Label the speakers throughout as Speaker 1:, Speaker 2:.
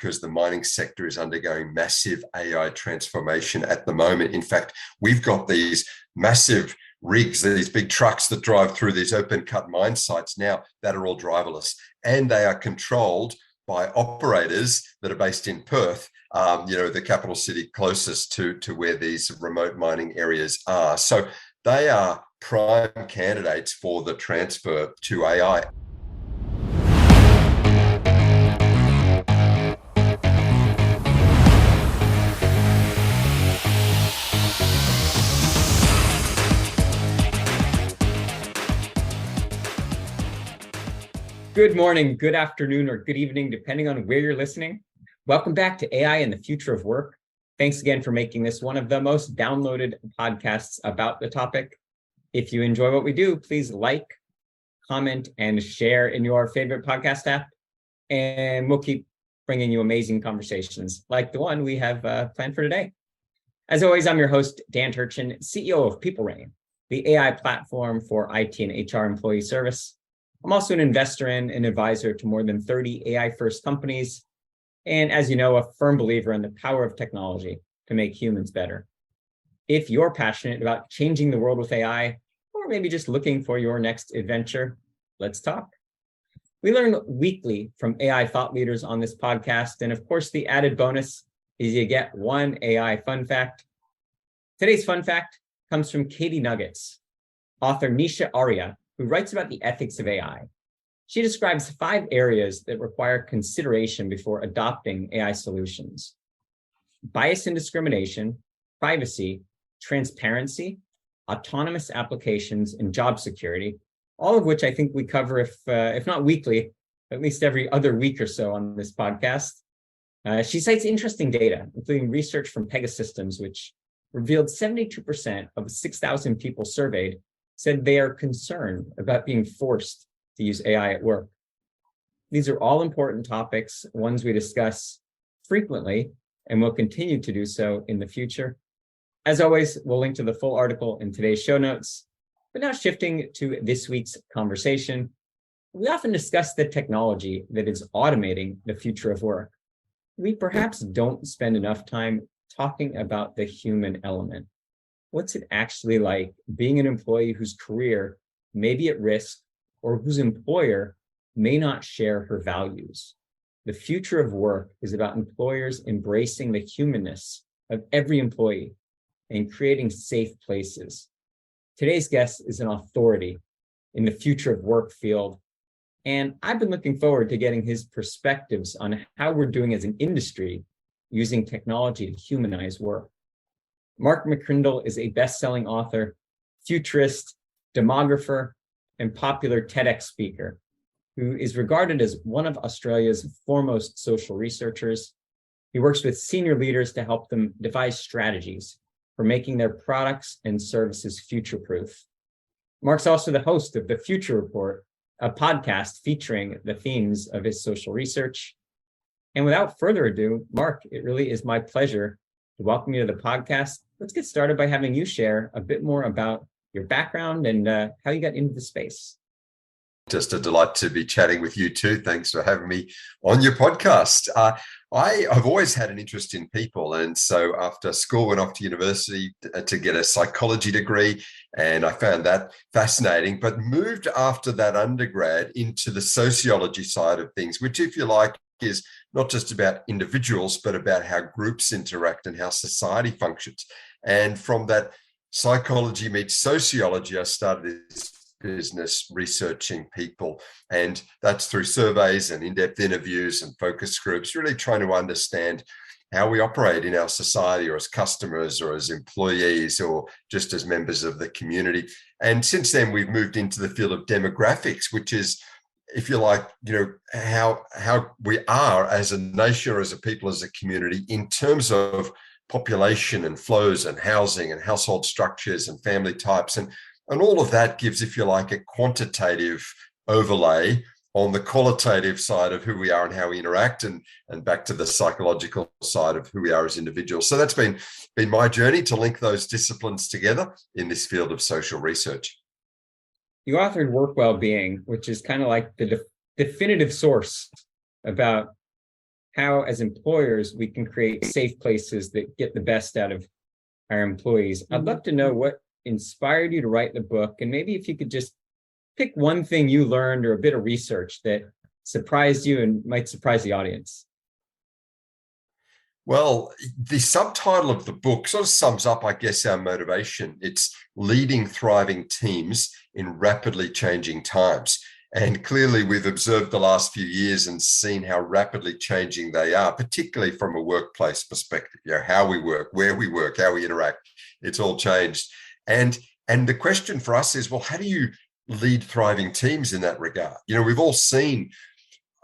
Speaker 1: because the mining sector is undergoing massive AI transformation at the moment. In fact, we've got these massive rigs, these big trucks that drive through these open cut mine sites now that are all driverless, and they are controlled by operators that are based in Perth, the capital city closest to where these remote mining areas are. So they are prime candidates for the transfer to AI.
Speaker 2: Good morning, good afternoon, or good evening, depending on where you're listening. Welcome back to AI and the Future of Work. Thanks again for making this one of the most downloaded podcasts about the topic. If you enjoy what we do, please like, comment, and share in your favorite podcast app. And we'll keep bringing you amazing conversations like the one we have planned for today. As always, I'm your host, Dan Turchin, CEO of PeopleRain, the AI platform for IT and HR employee service. I'm also an investor in and advisor to more than 30 AI-first companies. And as you know, a firm believer in the power of technology to make humans better. If you're passionate about changing the world with AI, or maybe just looking for your next adventure, let's talk. We learn weekly from AI thought leaders on this podcast. And of course, the added bonus is you get one AI fun fact. Today's fun fact comes from Katie Nuggets, author Nisha Arya, who writes about the ethics of AI. She describes 5 areas that require consideration before adopting AI solutions: bias and discrimination, privacy, transparency, autonomous applications, and job security, all of which I think we cover, if not weekly, at least every other week or so on this podcast. She cites interesting data, including research from Pegasystems, which revealed 72% of 6,000 people surveyed said they are concerned about being forced to use AI at work. These are all important topics, ones we discuss frequently, and will continue to do so in the future. As always, we'll link to the full article in today's show notes. But now shifting to this week's conversation, we often discuss the technology that is automating the future of work. We perhaps don't spend enough time talking about the human element. What's it actually like being an employee whose career may be at risk or whose employer may not share her values? The future of work is about employers embracing the humanness of every employee and creating safe places. Today's guest is an authority in the future of work field, and I've been looking forward to getting his perspectives on how we're doing as an industry using technology to humanize work. Mark McCrindle is a best-selling author, futurist, demographer, and popular TEDx speaker who is regarded as one of Australia's foremost social researchers. He works with senior leaders to help them devise strategies for making their products and services future-proof. Mark's also the host of The Future Report, a podcast featuring the themes of his social research. And without further ado, Mark, it really is my pleasure to welcome you to the podcast. Let's get started by having you share a bit more about your background and how you got into the space.
Speaker 1: Just a delight to be chatting with you too. Thanks for having me on your podcast. I've always had an interest in people. And so after school, went off to university to get a psychology degree. And I found that fascinating, but moved after that undergrad into the sociology side of things, which, if you like, is not just about individuals, but about how groups interact and how society functions. And from that psychology meets sociology, I started this business researching people. And that's through surveys and in-depth interviews and focus groups, really trying to understand how we operate in our society, or as customers, or as employees, or just as members of the community. And since then, we've moved into the field of demographics, which is, if you like, how we are as a nation, or as a people, as a community, in terms of population and flows and housing and household structures and family types. And all of that gives, if you like, a quantitative overlay on the qualitative side of who we are and how we interact, and back to the psychological side of who we are as individuals. So that's been my journey to link those disciplines together in this field of social research.
Speaker 2: You authored Work Well-Being, which is kind of like the definitive source about how, as employers, we can create safe places that get the best out of our employees. I'd love to know what inspired you to write the book, and maybe if you could just pick one thing you learned or a bit of research that surprised you and might surprise the audience.
Speaker 1: Well, the subtitle of the book sort of sums up, I guess, our motivation. It's leading thriving teams in rapidly changing times. And clearly, we've observed the last few years and seen how rapidly changing they are, particularly from a workplace perspective. How we work, where we work, how we interact. It's all changed. And the question for us is, well, how do you lead thriving teams in that regard? We've all seen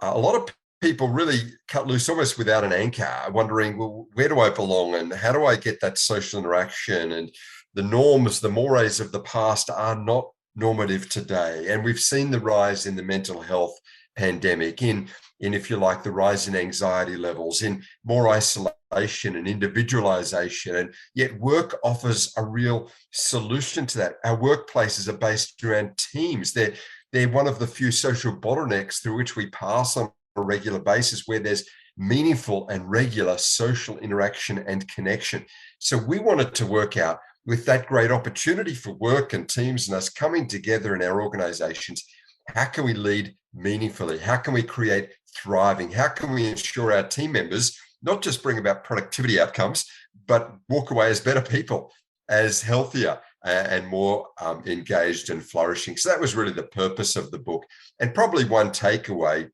Speaker 1: a lot of people really cut loose almost without an anchor, wondering, well, where do I belong and how do I get that social interaction? And the norms, the mores of the past are not normative today. And we've seen the rise in the mental health pandemic, in if you like, the rise in anxiety levels, in more isolation and individualization. And yet work offers a real solution to that. Our workplaces are based around teams. They're one of the few social bottlenecks through which we pass on a regular basis, where there's meaningful and regular social interaction and connection. So we wanted to work out, with that great opportunity for work and teams and us coming together in our organizations, how can we lead meaningfully? How can we create thriving? How can we ensure our team members not just bring about productivity outcomes, but walk away as better people, as healthier and more engaged and flourishing? So that was really the purpose of the book. And probably one takeaway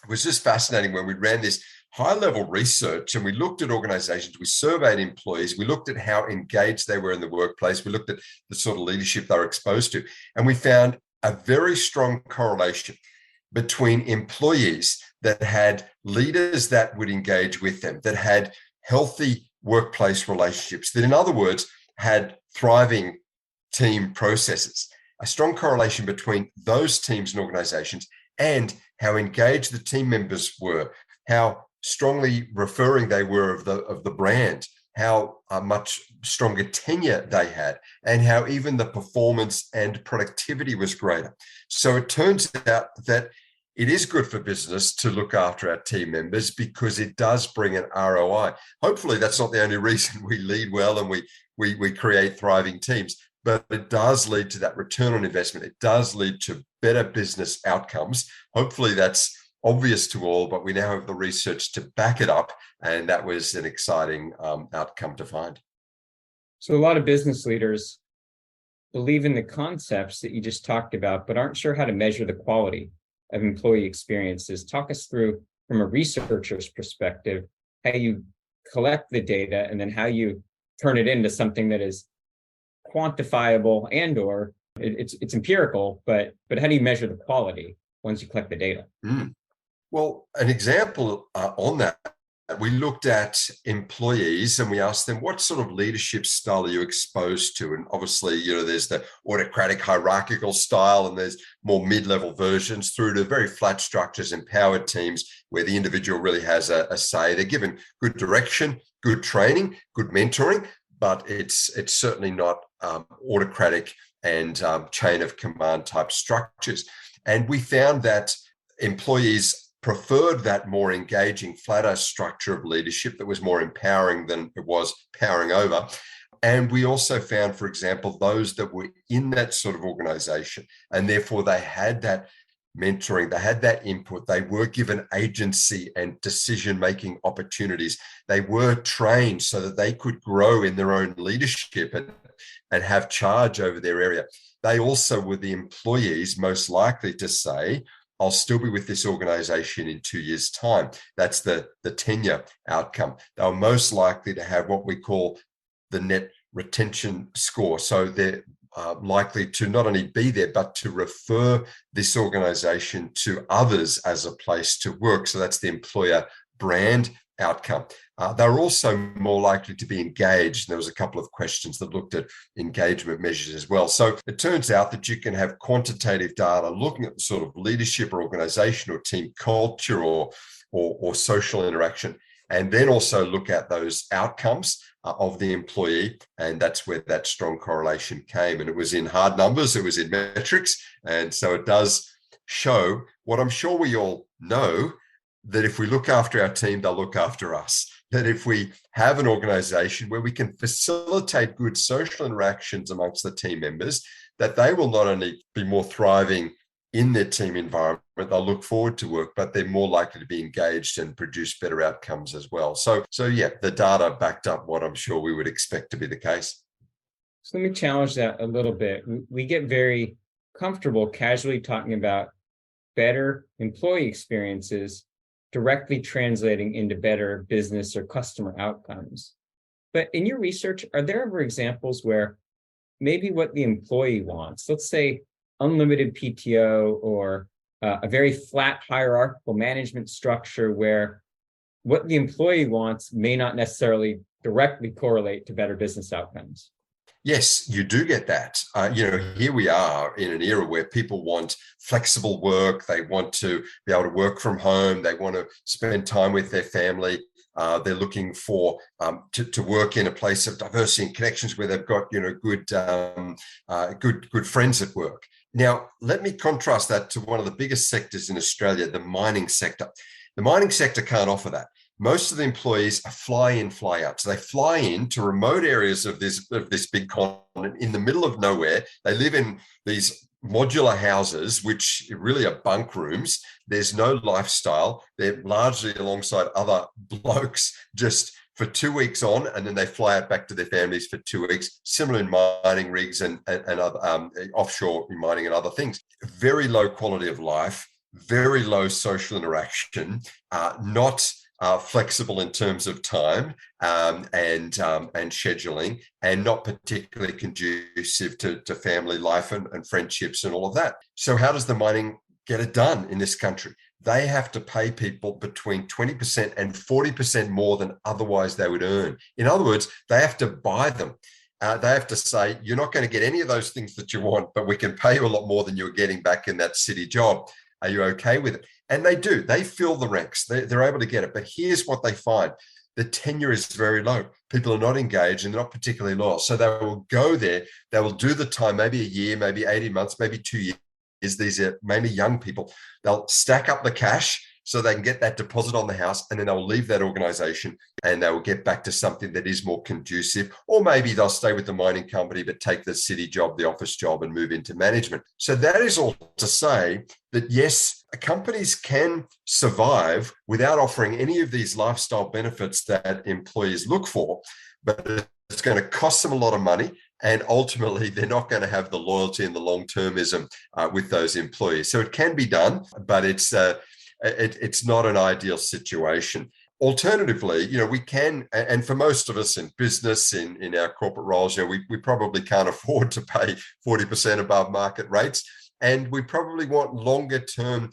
Speaker 1: was just fascinating when we ran this high-level research and we looked at organizations, we surveyed employees, we looked at how engaged they were in the workplace, we looked at the sort of leadership they were exposed to, and we found a very strong correlation between employees that had leaders that would engage with them, that had healthy workplace relationships, that, in other words, had thriving team processes. A strong correlation between those teams and organizations and how engaged the team members were, how strongly referring they were of the brand, how much stronger tenure they had, and how even the performance and productivity was greater. So it turns out that it is good for business to look after our team members because it does bring an ROI. Hopefully, that's not the only reason we lead well and we create thriving teams, but it does lead to that return on investment. It does lead to better business outcomes. Hopefully, that's obvious to all, but we now have the research to back it up, and that was an exciting outcome to find.
Speaker 2: So a lot of business leaders believe in the concepts that you just talked about, but aren't sure how to measure the quality of employee experiences. Talk us through, from a researcher's perspective, how you collect the data and then how you turn it into something that is quantifiable and/or it's empirical, but how do you measure the quality once you collect the data?
Speaker 1: Well, an example on that, we looked at employees and we asked them, what sort of leadership style are you exposed to? And obviously, there's the autocratic hierarchical style, and there's more mid-level versions through to very flat structures, empowered teams where the individual really has a say. They're given good direction, good training, good mentoring, but it's certainly not autocratic and chain of command type structures. And we found that employees preferred that more engaging, flatter structure of leadership that was more empowering than it was powering over. And we also found, for example, those that were in that sort of organization, and therefore they had that mentoring, they had that input, they were given agency and decision-making opportunities. They were trained so that they could grow in their own leadership and have charge over their area. They also were the employees most likely to say, I'll still be with this organization in 2 years' time. That's the tenure outcome. They're most likely to have what we call the net retention score. So they're likely to not only be there, but to refer this organization to others as a place to work. So that's the employer brand outcome. They're also more likely to be engaged. And there was a couple of questions that looked at engagement measures as well. So it turns out that you can have quantitative data looking at the sort of leadership or organization or team culture or social interaction, and then also look at those outcomes of the employee. And that's where that strong correlation came. And it was in hard numbers, it was in metrics. And so it does show what I'm sure we all know, that if we look after our team, they'll look after us. That if we have an organization where we can facilitate good social interactions amongst the team members, that they will not only be more thriving in their team environment, they'll look forward to work, but they're more likely to be engaged and produce better outcomes as well. So yeah, the data backed up what I'm sure we would expect to be the case.
Speaker 2: So let me challenge that a little bit. We get very comfortable casually talking about better employee experiences directly translating into better business or customer outcomes. But in your research, are there ever examples where maybe what the employee wants, let's say unlimited PTO or a very flat hierarchical management structure where what the employee wants may not necessarily directly correlate to better business outcomes?
Speaker 1: Yes, you do get that. Here we are in an era where people want flexible work. They want to be able to work from home. They want to spend time with their family. They're looking for to work in a place of diversity and connections where they've got good friends at work. Now, let me contrast that to one of the biggest sectors in Australia, the mining sector. The mining sector can't offer that. Most of the employees are fly in, fly out. So they fly in to remote areas of this big continent in the middle of nowhere. They live in these modular houses, which really are bunk rooms. There's no lifestyle. They're largely alongside other blokes just for 2 weeks on, and then they fly out back to their families for 2 weeks. Similar in mining rigs and other offshore mining and other things. Very low quality of life, very low social interaction, not flexible in terms of time and scheduling, and not particularly conducive to family life and friendships and all of that. So how does the mining get it done in this country? They have to pay people between 20% and 40% more than otherwise they would earn. In other words, they have to buy them. They have to say, you're not going to get any of those things that you want, but we can pay you a lot more than you're getting back in that city job. Are you okay with it? And they do. They fill the ranks. They're able to get it. But here's what they find. The tenure is very low. People are not engaged and they're not particularly loyal. So they will go there. They will do the time, maybe a year, maybe 18 months, maybe 2 years. These are mainly young people. They'll stack up the cash so they can get that deposit on the house, and then they'll leave that organization and they will get back to something that is more conducive. Or maybe they'll stay with the mining company, but take the city job, the office job, and move into management. So that is all to say that, yes, companies can survive without offering any of these lifestyle benefits that employees look for, but it's going to cost them a lot of money. And ultimately, they're not going to have the loyalty and the long-termism with those employees. So it can be done, but it's not an ideal situation. Alternatively, we can, and for most of us in business, in our corporate roles, we probably can't afford to pay 40% above market rates. And we probably want longer term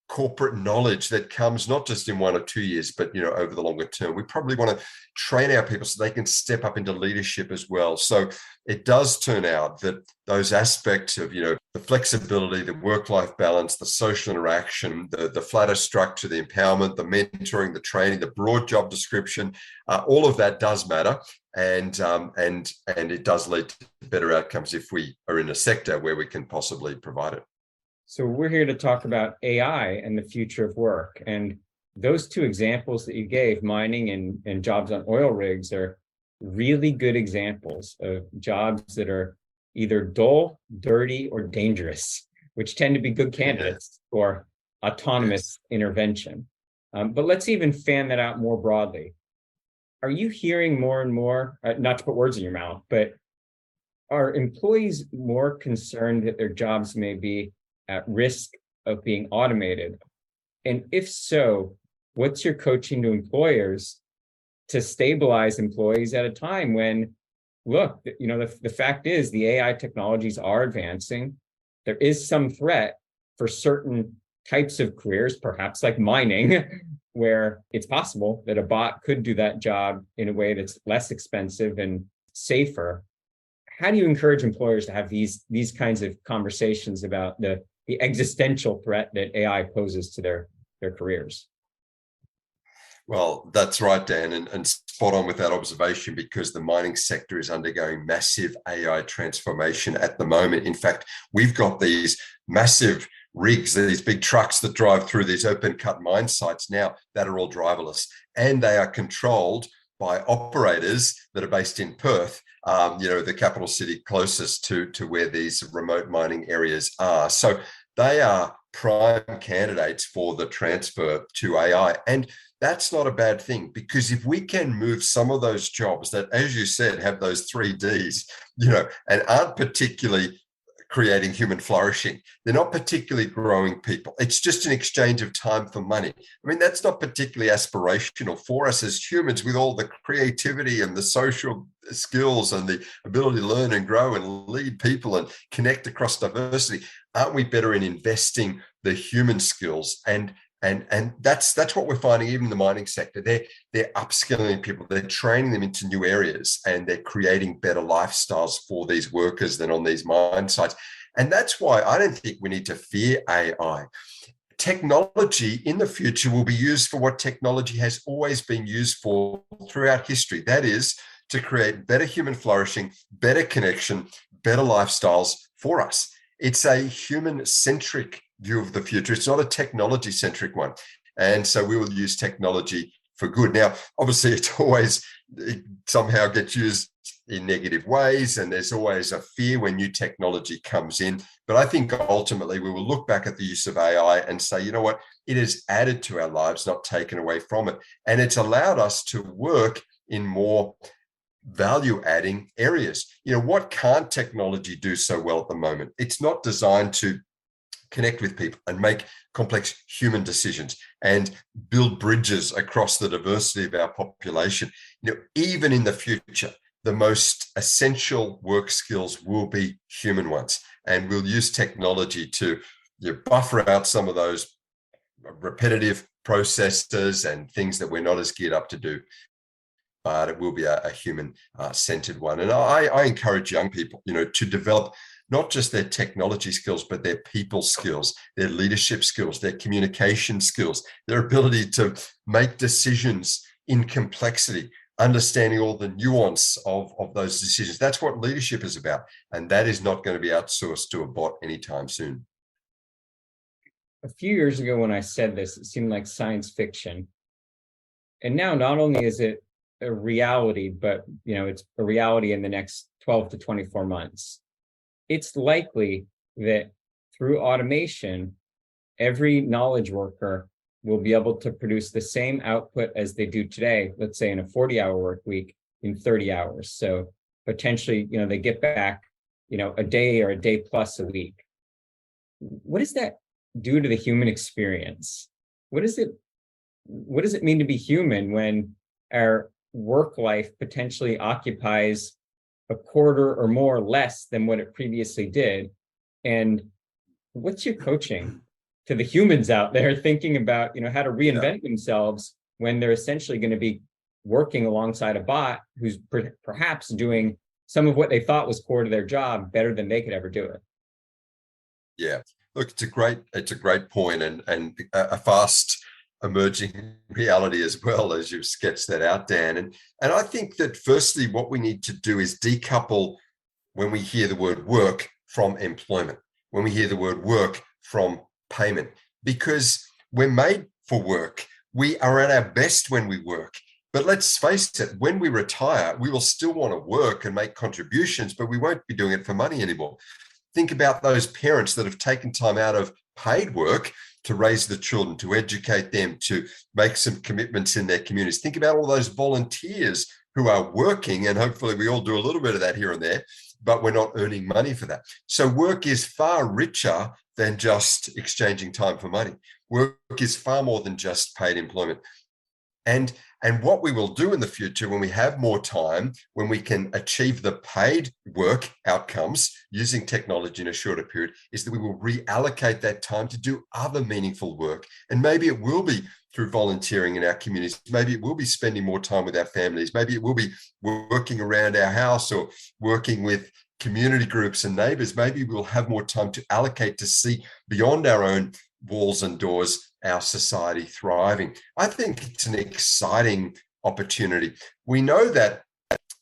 Speaker 1: corporate knowledge that comes not just in 1 or 2 years, but over the longer term. We probably want to train our people so they can step up into leadership as well. So it does turn out that those aspects of the flexibility, the work-life balance, the social interaction, the flatter structure, the empowerment, the mentoring, the training, the broad job description, all of that does matter, and it does lead to better outcomes if we are in a sector where we can possibly provide it.
Speaker 2: So we're here to talk about AI and the future of work. And those two examples that you gave, mining and jobs on oil rigs, are really good examples of jobs that are either dull, dirty, or dangerous, which tend to be good candidates for autonomous intervention. But let's even fan that out more broadly. Are you hearing more and more, not to put words in your mouth, but are employees more concerned that their jobs may be at risk of being automated? And if so, what's your coaching to employers to stabilize employees at a time when, look, the fact is the AI technologies are advancing. There is some threat for certain types of careers, perhaps like mining, where it's possible that a bot could do that job in a way that's less expensive and safer. How do you encourage employers to have these kinds of conversations about the existential threat that AI poses to their careers?
Speaker 1: Well, that's right, Dan, and spot on with that observation, because the mining sector is undergoing massive AI transformation at the moment. In fact, we've got these massive rigs, these big trucks that drive through these open cut mine sites now that are all driverless, and they are controlled by operators that are based in Perth, the capital city closest to where these remote mining areas are. So they are prime candidates for the transfer to AI. And that's not a bad thing, because if we can move some of those jobs that, as you said, have those 3Ds, and aren't particularly creating human flourishing, they're not particularly growing people. It's just an exchange of time for money. I mean, that's not particularly aspirational for us as humans, with all the creativity and the social skills and the ability to learn and grow and lead people and connect across diversity. Aren't we better in investing the human skills? And that's what we're finding even in the mining sector. They're upskilling people, they're training them into new areas, and they're creating better lifestyles for these workers than on these mine sites. And that's why I don't think we need to fear AI. Technology in the future will be used for what technology has always been used for throughout history. That is to create better human flourishing, better connection, better lifestyles for us. It's a human-centric view of the future. It's not a technology-centric one. And so we will use technology for good. Now, obviously, it somehow gets used in negative ways, and there's always a fear when new technology comes in. But I think ultimately we will look back at the use of AI and say, you know what, it has added to our lives, not taken away from it. And it's allowed us to work in more value-adding areas. What can't technology do so well at the moment? It's not designed to connect with people and make complex human decisions and build bridges across the diversity of our population. Even in the future, the most essential work skills will be human ones, and we'll use technology to buffer out some of those repetitive processes and things that we're not as geared up to do. But it will be a human-centered one. And I encourage young people, to develop not just their technology skills, but their people skills, their leadership skills, their communication skills, their ability to make decisions in complexity, understanding all the nuance of those decisions. That's what leadership is about. And that is not going to be outsourced to a bot anytime soon.
Speaker 2: A few years ago when I said this, it seemed like science fiction. And now not only is it a reality, but it's a reality in the next 12 to 24 months. It's likely that through automation, every knowledge worker will be able to produce the same output as they do today, let's say in a 40-hour work week, in 30 hours. So potentially, they get back, a day or a day plus a week. What does that do to the human experience? What does it mean to be human when our work life potentially occupies a quarter or more less than what it previously did? And what's your coaching to the humans out there thinking about, how to reinvent themselves when they're essentially going to be working alongside a bot who's perhaps doing some of what they thought was core to their job better than they could ever do it?
Speaker 1: Yeah, look, it's a great point, and a fast emerging reality as well, as you've sketched that out, Dan. And I think that firstly, what we need to do is decouple when we hear the word work from employment, when we hear the word work from payment, because we're made for work. We are at our best when we work. But let's face it, when we retire, we will still want to work and make contributions, but we won't be doing it for money anymore. Think about those parents that have taken time out of paid work to raise the children, to educate them, to make some commitments in their communities. Think about all those volunteers who are working, and hopefully we all do a little bit of that here and there, but we're not earning money for that. So work is far richer than just exchanging time for money. Work is far more than just paid employment. And what we will do in the future when we have more time, when we can achieve the paid work outcomes using technology in a shorter period, is that we will reallocate that time to do other meaningful work. And maybe it will be through volunteering in our communities. Maybe it will be spending more time with our families. Maybe it will be working around our house or working with community groups and neighbors. Maybe we'll have more time to allocate to see beyond our own walls and doors our society thriving. I think it's an exciting opportunity. We know that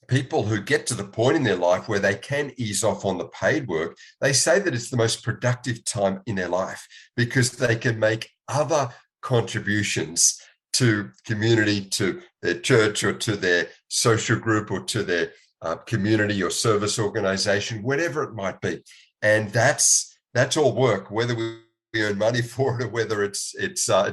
Speaker 1: people who get to the point in their life where they can ease off on the paid work, they say that it's the most productive time in their life because they can make other contributions to community, to their church or to their social group or to their community or service organization, whatever it might be. And that's all work, whether we earn money for it or whether it's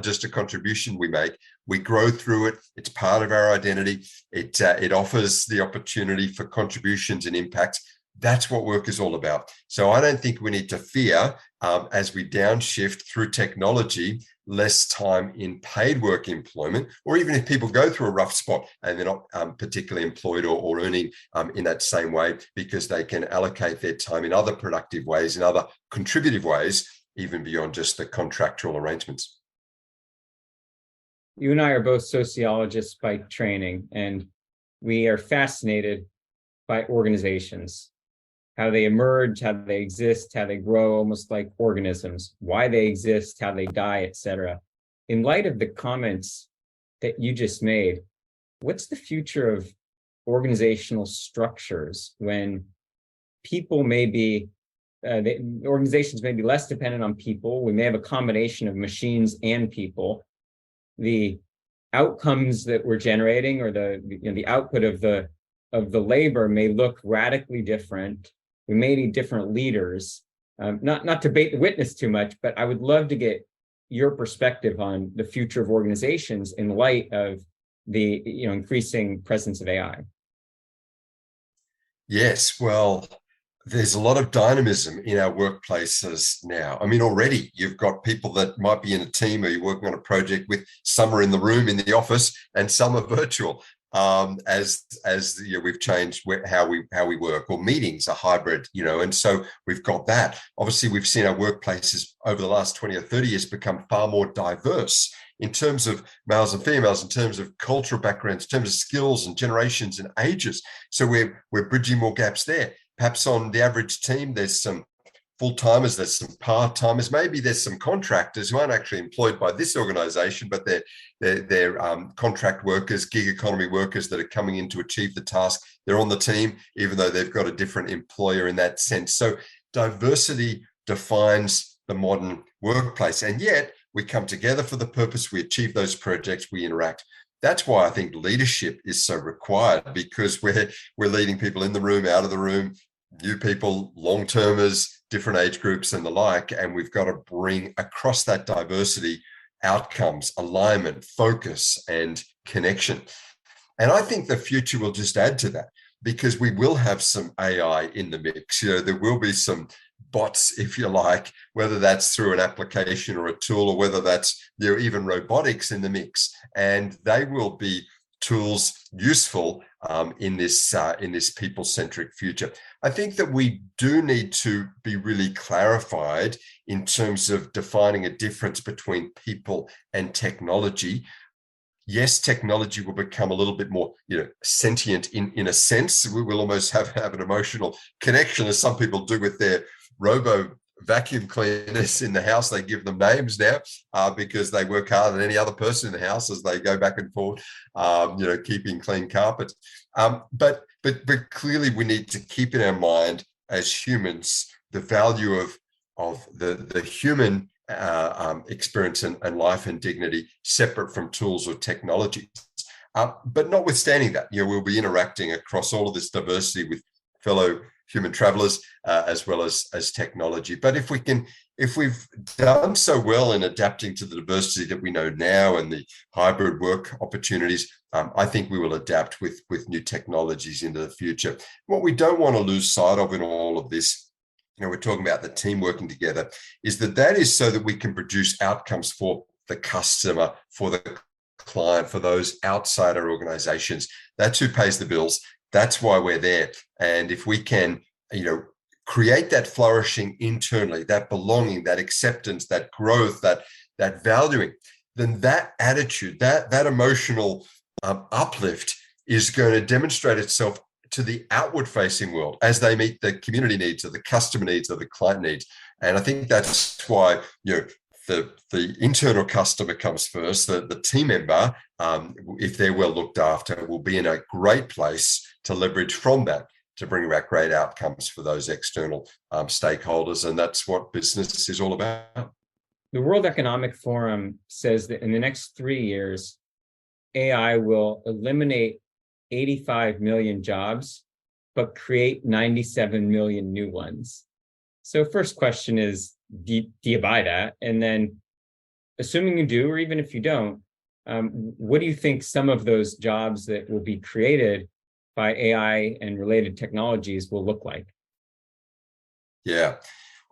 Speaker 1: just a contribution we make. We grow through it. It's part of our identity. It offers the opportunity for contributions and impact. That's what work is all about. So I don't think we need to fear, as we downshift through technology, less time in paid work employment, or even if people go through a rough spot and they're not particularly employed or earning in that same way, because they can allocate their time in other productive ways, in other contributive ways, even beyond just the contractual arrangements.
Speaker 2: You and I are both sociologists by training, and we are fascinated by organizations, how they emerge, how they exist, how they grow, almost like organisms, why they exist, how they die, etc. In light of the comments that you just made, what's the future of organizational structures when people may be, organizations may be less dependent on people? We may have a combination of machines and people. The outcomes that we're generating, or the output of the labor, may look radically different. We may need different leaders. Not to bait the witness too much, but I would love to get your perspective on the future of organizations in light of the increasing presence of AI.
Speaker 1: Yes, well, there's a lot of dynamism in our workplaces now. I mean, already you've got people that might be in a team or you're working on a project with, some are in the room in the office and some are virtual. As we've changed how we work, or meetings are hybrid, and so we've got that. Obviously, we've seen our workplaces over the last 20 or 30 years become far more diverse in terms of males and females, in terms of cultural backgrounds, in terms of skills and generations and ages. So we're bridging more gaps there. Perhaps on the average team, there's some full-timers, there's some part-timers, maybe there's some contractors who aren't actually employed by this organization, but they're contract workers, gig economy workers that are coming in to achieve the task. They're on the team, even though they've got a different employer in that sense. So diversity defines the modern workplace, and yet we come together for the purpose, we achieve those projects, we interact. That's why I think leadership is so required, because we're leading people in the room, out of the room, new people, long-termers, different age groups and the like, and we've got to bring across that diversity outcomes, alignment, focus, and connection. And I think the future will just add to that, because we will have some AI in the mix. There will be some bots, if you like, whether that's through an application or a tool, or whether that's even robotics in the mix, and they will be tools useful in this people-centric future. I think that we do need to be really clarified in terms of defining a difference between people and technology. Yes, technology will become a little bit more, sentient in a sense. We will almost have an emotional connection, as some people do with their robo vacuum cleaners in the house. They give them names now because they work harder than any other person in the house as they go back and forth, keeping clean carpets. But clearly we need to keep in our mind as humans the value of the human experience and life and dignity, separate from tools or technologies. But notwithstanding that, we'll be interacting across all of this diversity with fellow human travelers as well as technology. But if we've done so well in adapting to the diversity that we know now and the hybrid work opportunities, I think we will adapt with new technologies into the future. What we don't want to lose sight of in all of this, we're talking about the team working together, is that is so that we can produce outcomes for the customer, for the client, for those outside our organizations. That's who pays the bills. That's why we're there. And if we can, create that flourishing internally, that belonging, that acceptance, that growth, that valuing, then that attitude, that emotional uplift is going to demonstrate itself to the outward facing world as they meet the community needs or the customer needs or the client needs. And I think that's why, the internal customer comes first. The team member, if they're well looked after, will be in a great place to leverage from that to bring about great outcomes for those external stakeholders. And that's what business is all about.
Speaker 2: The World Economic Forum says that in the next 3 years, AI will eliminate 85 million jobs, but create 97 million new ones. So first question is, do you buy that? And then assuming you do, or even if you don't, what do you think some of those jobs that will be created by AI and related technologies will look like?
Speaker 1: Yeah.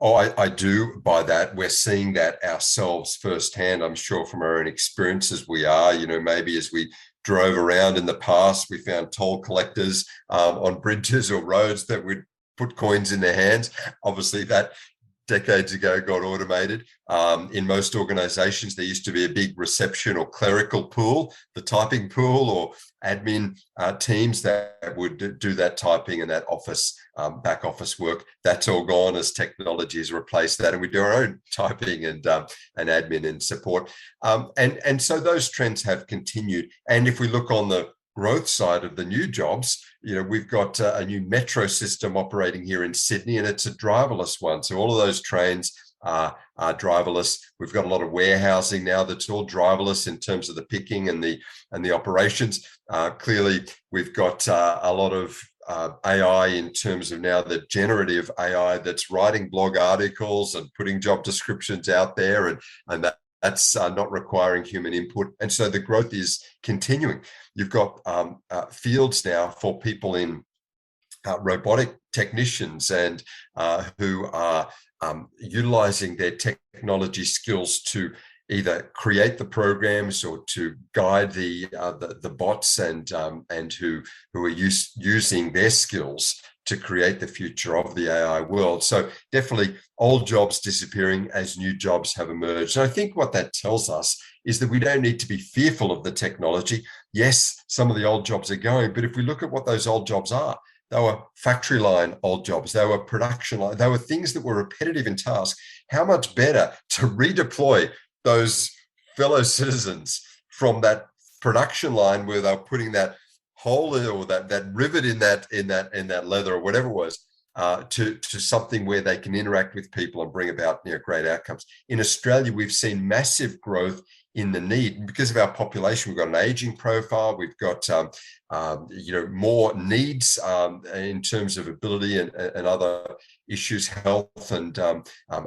Speaker 1: Oh, I do buy that. We're seeing that ourselves firsthand. I'm sure from our own experiences we are, maybe as we drove around in the past, we found toll collectors on bridges or roads that would put coins in their hands. Obviously, that decades ago got automated. In most organizations, there used to be a big reception or clerical pool, the typing pool, or admin teams that would do that typing and that office, back office work. That's all gone as technology has replaced that, and we do our own typing and admin and support. And so those trends have continued. And if we look on the growth side of the new jobs, we've got a new metro system operating here in Sydney, and it's a driverless one. So all of those trains are driverless. We've got a lot of warehousing now that's all driverless in terms of the picking and the operations. Clearly, we've got a lot of AI in terms of now the generative AI that's writing blog articles and putting job descriptions out there, and that's not requiring human input. And so the growth is continuing. You've got fields now for people in robotic technicians and who are utilizing their technology skills to either create the programs or to guide the bots and who are using their skills to create the future of the AI world. So definitely old jobs disappearing as new jobs have emerged. And I think what that tells us is that we don't need to be fearful of the technology. Yes, some of the old jobs are going, but if we look at what those old jobs are, they were factory line old jobs, they were production line, they were things that were repetitive in task. How much better to redeploy those fellow citizens from that production line where they're putting that hole or that rivet in that leather or whatever it was, to something where they can interact with people and bring about great outcomes. In Australia, we've seen massive growth in the need because of our population. We've got an aging profile. We've got more needs in terms of ability and other issues, health and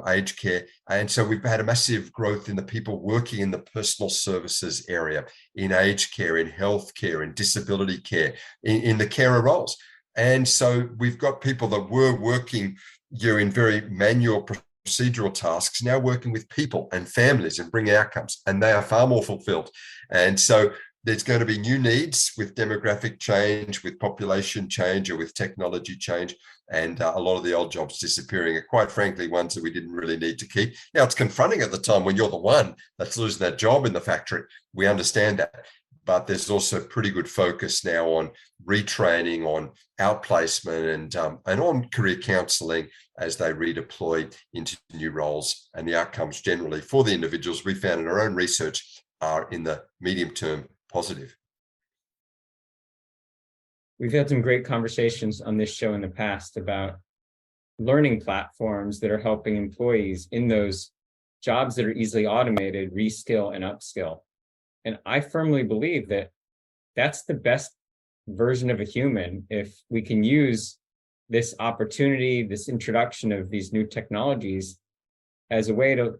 Speaker 1: aged care. And so we've had a massive growth in the people working in the personal services area, in aged care, in health care, in disability care, in the carer roles. And so we've got people that were working in very manual procedural tasks, now working with people and families and bringing outcomes, and they are far more fulfilled. And so there's going to be new needs with demographic change, with population change, or with technology change, and a lot of the old jobs disappearing are, quite frankly, ones that we didn't really need to keep. Now, it's confronting at the time when you're the one that's losing that job in the factory. We understand that. But there's also pretty good focus now on retraining, on outplacement, and on career counselling as they redeploy into new roles. And the outcomes generally for the individuals, we found in our own research, are in the medium term positive.
Speaker 2: We've had some great conversations on this show in the past about learning platforms that are helping employees in those jobs that are easily automated, reskill and upskill. And I firmly believe that that's the best version of a human if we can use this opportunity, this introduction of these new technologies as a way to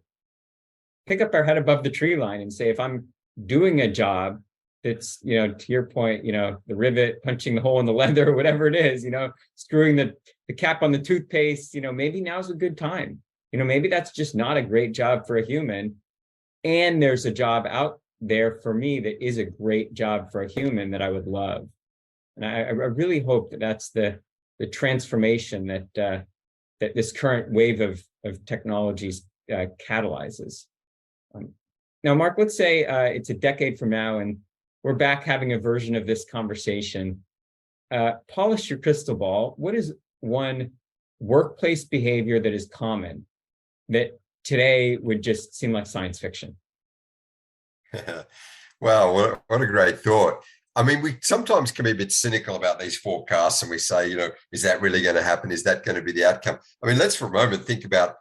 Speaker 2: pick up our head above the tree line and say, if I'm doing a job that's, to your point, the rivet, punching the hole in the leather, or whatever it is, screwing the cap on the toothpaste, maybe now's a good time. Maybe that's just not a great job for a human. And there's a job out there for me that is a great job for a human that I would love. And I really hope that that's the transformation that this current wave of technologies catalyzes. Now, Mark, let's say it's a decade from now and we're back having a version of this conversation. Polish your crystal ball. What is one workplace behavior that is common that today would just seem like science fiction?
Speaker 1: Wow, what a great thought. I mean, we sometimes can be a bit cynical about these forecasts, and we say, is that really going to happen? Is that going to be the outcome? I mean, let's for a moment think about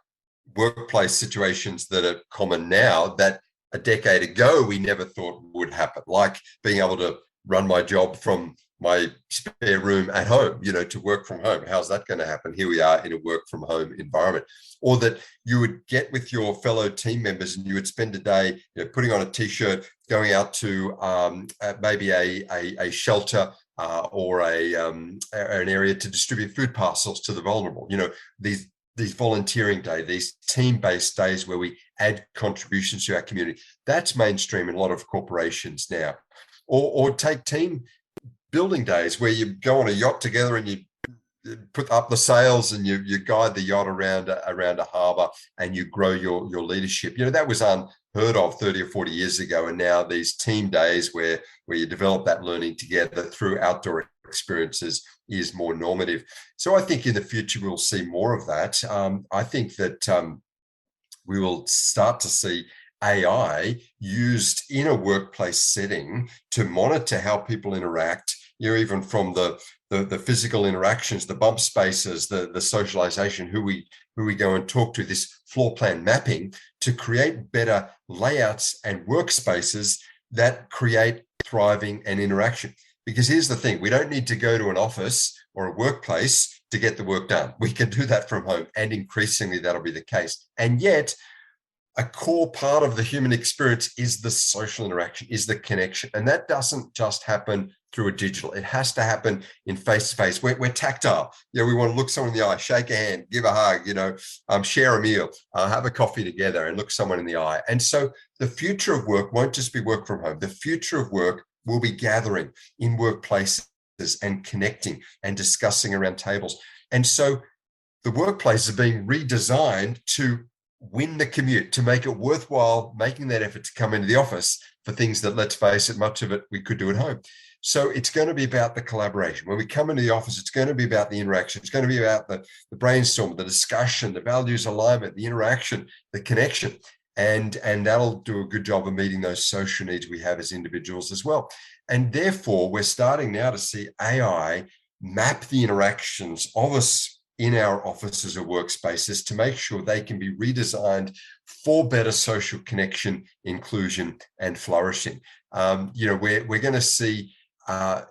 Speaker 1: workplace situations that are common now that a decade ago we never thought would happen, like being able to run my job from my spare room at home, to work from home. How's that going to happen? Here we are in a work from home environment. Or that you would get with your fellow team members and you would spend a day, putting on a t-shirt, going out to maybe a shelter or an area to distribute food parcels to the vulnerable. These volunteering days, these team-based days where we add contributions to our community. That's mainstream in a lot of corporations now. Or take team building days where you go on a yacht together and you put up the sails and you guide the yacht around a harbor and you grow your leadership. That was unheard of 30 or 40 years ago. And now these team days where you develop that learning together through outdoor experiences is more normative. So I think in the future, we'll see more of that. I think that we will start to see AI used in a workplace setting to monitor how people interact, even from the physical interactions, the bump spaces, the socialization, who we go and talk to, this floor plan mapping to create better layouts and workspaces that create thriving and interaction. Because here's the thing, we don't need to go to an office or a workplace to get the work done. We can do that from home, and increasingly that'll be the case. And yet, a core part of the human experience is the social interaction, is the connection. And that doesn't just happen through a digital. It has to happen in face-to-face. We're tactile. We want to look someone in the eye, shake a hand, give a hug, share a meal, have a coffee together and look someone in the eye. And so the future of work won't just be work from home. The future of work will be gathering in workplaces and connecting and discussing around tables. And so the workplace is being redesigned to win the commute, to make it worthwhile making that effort to come into the office for things that, let's face it, much of it we could do at home. So it's going to be about the collaboration. When we come into the office, it's going to be about the interaction. It's going to be about the brainstorm, the discussion, the values alignment, the interaction, the connection. And that'll do a good job of meeting those social needs we have as individuals as well. And therefore, we're starting now to see AI map the interactions of us in our offices or workspaces to make sure they can be redesigned for better social connection, inclusion, and flourishing. We're going to see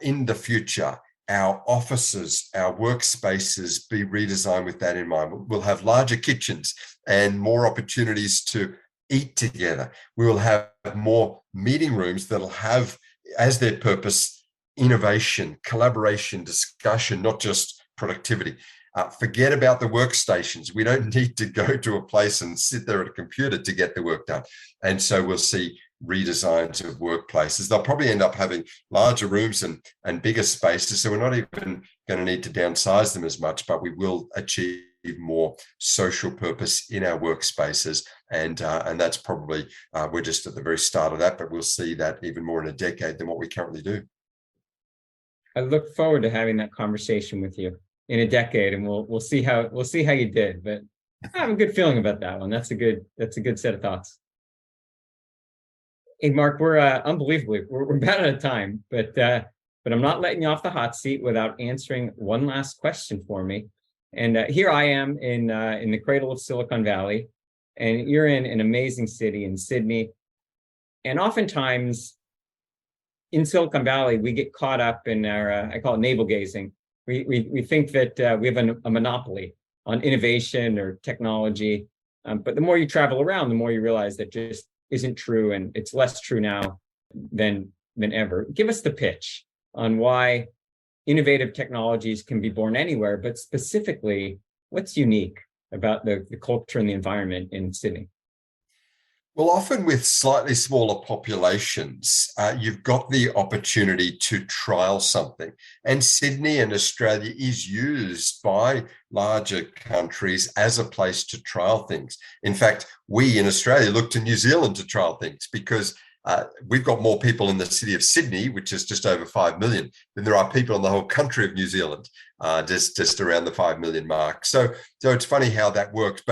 Speaker 1: in the future our offices, our workspaces be redesigned with that in mind. We'll have larger kitchens and more opportunities to eat together. We will have more meeting rooms that'll have as their purpose innovation, collaboration, discussion, not just productivity. Forget about the workstations. We don't need to go to a place and sit there at a computer to get the work done. And so we'll see redesigns of workplaces. They'll probably end up having larger rooms and bigger spaces. So we're not even going to need to downsize them as much, but we will achieve more social purpose in our workspaces. And that's probably, we're just at the very start of that, but we'll see that even more in a decade than what we currently do.
Speaker 2: I look forward to having that conversation with you in a decade, and we'll see how you did. But I have a good feeling about that one. That's a good set of thoughts. Hey, Mark, we're unbelievably we're about out of time, but I'm not letting you off the hot seat without answering one last question for me. And here I am in the cradle of Silicon Valley, and you're in an amazing city in Sydney. And oftentimes in Silicon Valley, we get caught up in our I call it navel gazing. We think that we have a monopoly on innovation or technology, but the more you travel around, the more you realize that just isn't true, and it's less true now than ever. Give us the pitch on why innovative technologies can be born anywhere, but specifically, what's unique about the culture and the environment in Sydney?
Speaker 1: Well, often with slightly smaller populations, you've got the opportunity to trial something. And Sydney and Australia is used by larger countries as a place to trial things. In fact, we in Australia look to New Zealand to trial things because we've got more people in the city of Sydney, which is just over 5 million, than there are people in the whole country of New Zealand, just around the 5 million mark. So it's funny how that works.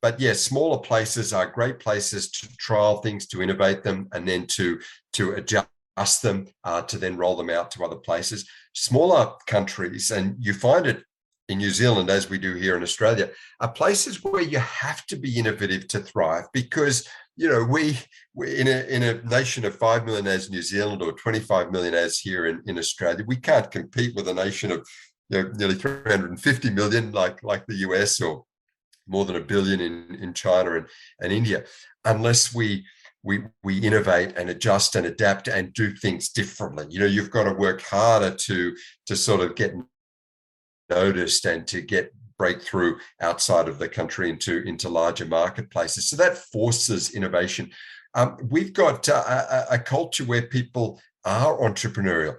Speaker 1: But yes, smaller places are great places to trial things, to innovate them, and then to adjust adjust them to then roll them out to other places. Smaller countries, and you find it in New Zealand, as we do here in Australia, are places where you have to be innovative to thrive, because we in a nation of 5 million as New Zealand, or 25 million as here in Australia, we can't compete with a nation of nearly 350 million like the US, or more than 1 billion in China and India, unless we innovate and adjust and adapt and do things differently. You've got to work harder to sort of get noticed and to get breakthrough outside of the country into larger marketplaces. So that forces innovation. We've got a culture where people are entrepreneurial.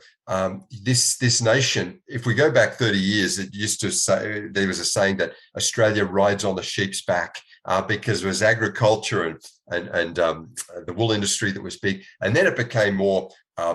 Speaker 1: This nation, if we go back 30 years, it used to say, there was a saying that Australia rides on the sheep's back, because it was agriculture and the wool industry that was big. And then it became more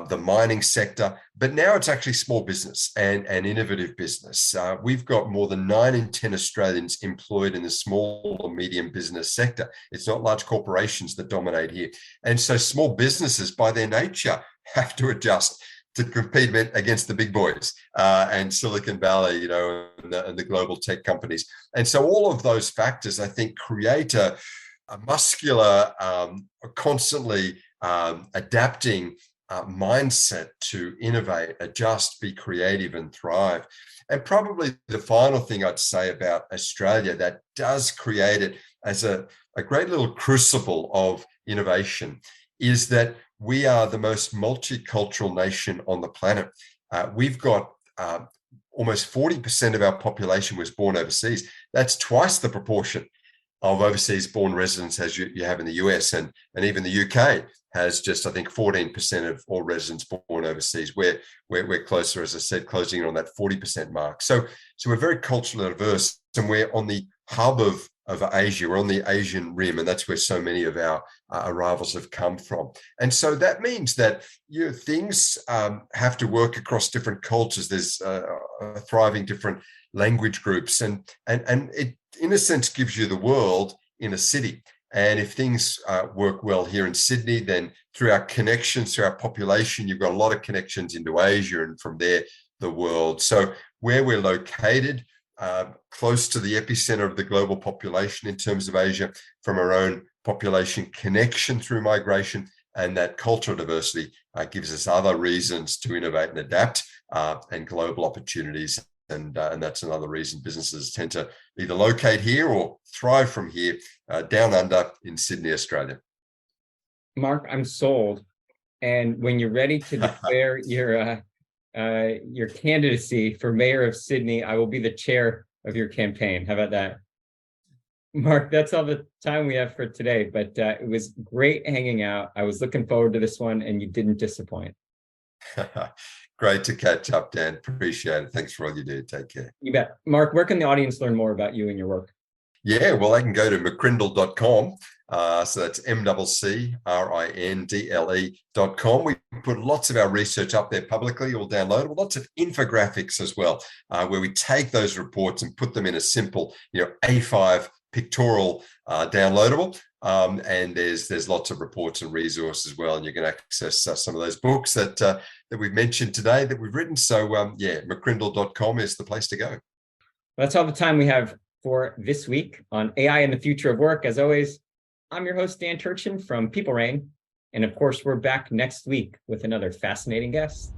Speaker 1: the mining sector, but now it's actually small business and innovative business. We've got more than 9 in 10 Australians employed in the small or medium business sector. It's not large corporations that dominate here. And so small businesses, by their nature, have to adjust to compete against the big boys and Silicon Valley, and the global tech companies. And so all of those factors, I think, create a muscular, constantly adapting mindset to innovate, adjust, be creative, and thrive. And probably the final thing I'd say about Australia that does create it as a great little crucible of innovation is that we are the most multicultural nation on the planet. We've got almost 40% of our population was born overseas. That's twice the proportion of overseas born residents as you have in the US, and even the UK has just, I think, 14% of all residents born overseas. We're closer, as I said, closing in on that 40% mark. So we're very culturally diverse, and we're on the hub of Asia. We're on the Asian rim, and that's where so many of our arrivals have come from. And so that means that things have to work across different cultures. There's thriving different language groups, and it, in a sense, gives you the world in a city. And if things work well here in Sydney, then through our connections, through our population, you've got a lot of connections into Asia, and from there, the world. So where we're located, close to the epicenter of the global population in terms of Asia, from our own population connection through migration, and that cultural diversity gives us other reasons to innovate and adapt, and global opportunities. And that's another reason businesses tend to either locate here or thrive from here, down under in Sydney, Australia.
Speaker 2: Mark, I'm sold. And when you're ready to declare your candidacy for mayor of Sydney, I will be the chair of your campaign. How about that? Mark, that's all the time we have for today, but it was great hanging out. I was looking forward to this one, and you didn't disappoint.
Speaker 1: Great to catch up, Dan. Appreciate it. Thanks for all you do. Take care.
Speaker 2: You bet. Mark, where can the audience learn more about you and your work?
Speaker 1: Yeah, well, they can go to mccrindle.com. So that's MCCRINDLE.com. We put lots of our research up there publicly, all downloadable, lots of infographics as well, where we take those reports and put them in a simple, A5 pictorial downloadable. And there's lots of reports and resources as well, and you can access some of those books that we've mentioned today that we've written. So mccrindle.com is the place to go.
Speaker 2: Well, that's all the time we have for this week on AI and the Future of Work. As always, I'm your host, Dan Turchin from People Rain. And of course, we're back next week with another fascinating guest.